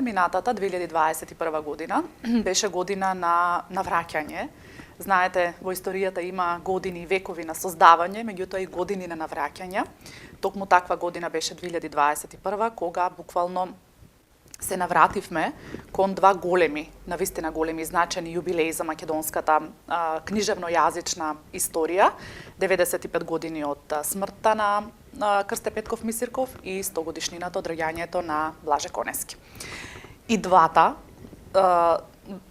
Минатата 2021 година беше година на враќање. Знаете, во историјата има години и векови на создавање, меѓутоа и години на навраќање. Токму таква година беше 2021, кога буквално се навративме кон два големи, навистина големи значени јубилеи за македонската книжевно-јазична историја. 95 години од смртта на Крсте Петков Мисирков и 100 годишнината од роѓањето на Блаже Конески. И двата,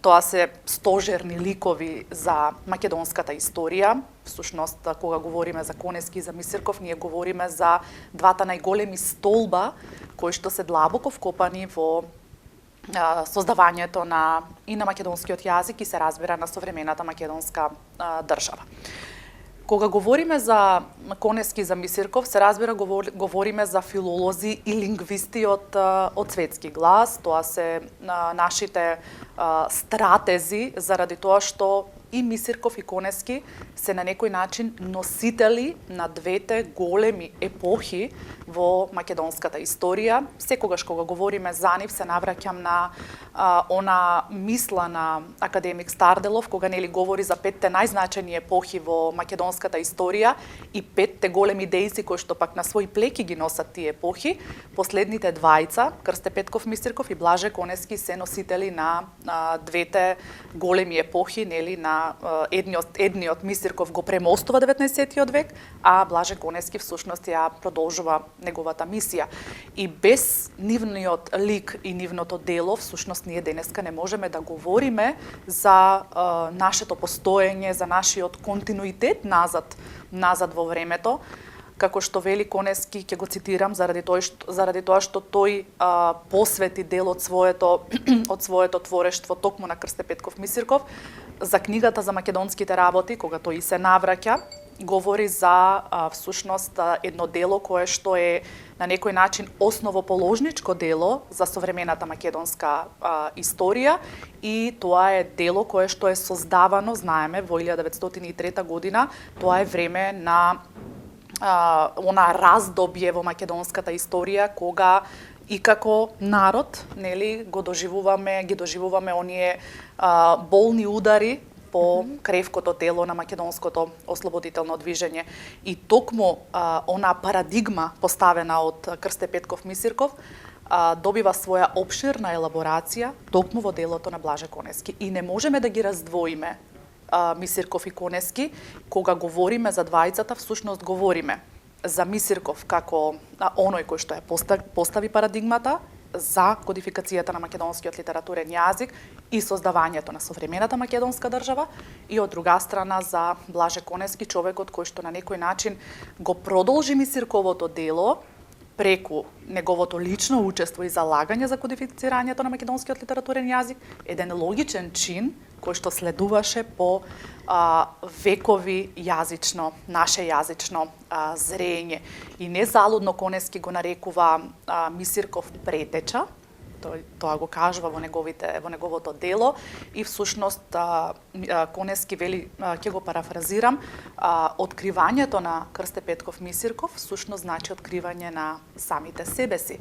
тоа се стожерни ликови за македонската историја. Всушност, кога говориме за Конески и за Мисирков, ние говориме за двата најголеми столба кои што се длабоко вкопани во создавањето и на македонскиот јазик и се разбира на современата македонска држава. Кога говориме за Конески и за Мисирков, се разбира говориме за филолози и лингвисти од светски глас. Тоа се нашите стратези, заради тоа што и Мисирков и Конески се на некој начин носители на двете големи епохи во македонската историја. Секогаш кога говориме за нив се навраќам на она мисла на академик Старделов, кога нели говори за петте најзначајни епохи во македонската историја и петте големи дејци кои што пак на своји плеки ги носат тие епохи. Последните двајца, Крсте Петков Мисирков и Блаже Конески, се носители на двете големи епохи, нели на едниот Мисирков го премостува 19-тиот век, а Блаже Конески всушност ја продолжува неговата мисија. И без нивниот лик и нивното дело, всушност ние денеска не можеме да говориме за нашето постоење, за нашиот континуитет назад во времето. Како што вели Конески, ќе го цитирам заради тоа што тој посвети дел од своето творештво токму на Крсте Петков Мисирков. За книгата за македонските работи, кога тој се навраќа, говори за всушност едно дело кое што е на некој начин основоположничко дело за современата македонска историја, и тоа е дело кое што е создавано, знаеме, во 1903 година. Тоа е време на она раздобје во македонската историја, кога и како народ, нели, ги доживуваме оние болни удари по кревкото тело на македонското ослободително движење. И токму она парадигма поставена од Крсте Петков Мисирков добива своја опширна елаборација токму во делото на Блаже Конески. И не можеме да ги раздвоиме Мисирков и Конески. Кога говориме за двајцата, всушност говориме за Мисирков како оној кој што ја постави парадигмата за кодификацијата на македонскиот литературен јазик и создавањето на современата македонска држава, и од друга страна за Блаже Конески, човекот кој што на некој начин го продолжи Мисирковото дело преку неговото лично учество и залагање за кодифицирањето на македонскиот литературен јазик, еден логичен чин кој што следуваше по векови наше јазично зрење. И незалудно Конески го нарекува Мисирков претеча, тоа го кажува во неговото дело, и всушност Конески вели, ќе го парафразирам, откривањето на Крсте Петков Мисирков всушност значи откривање на самите себе си.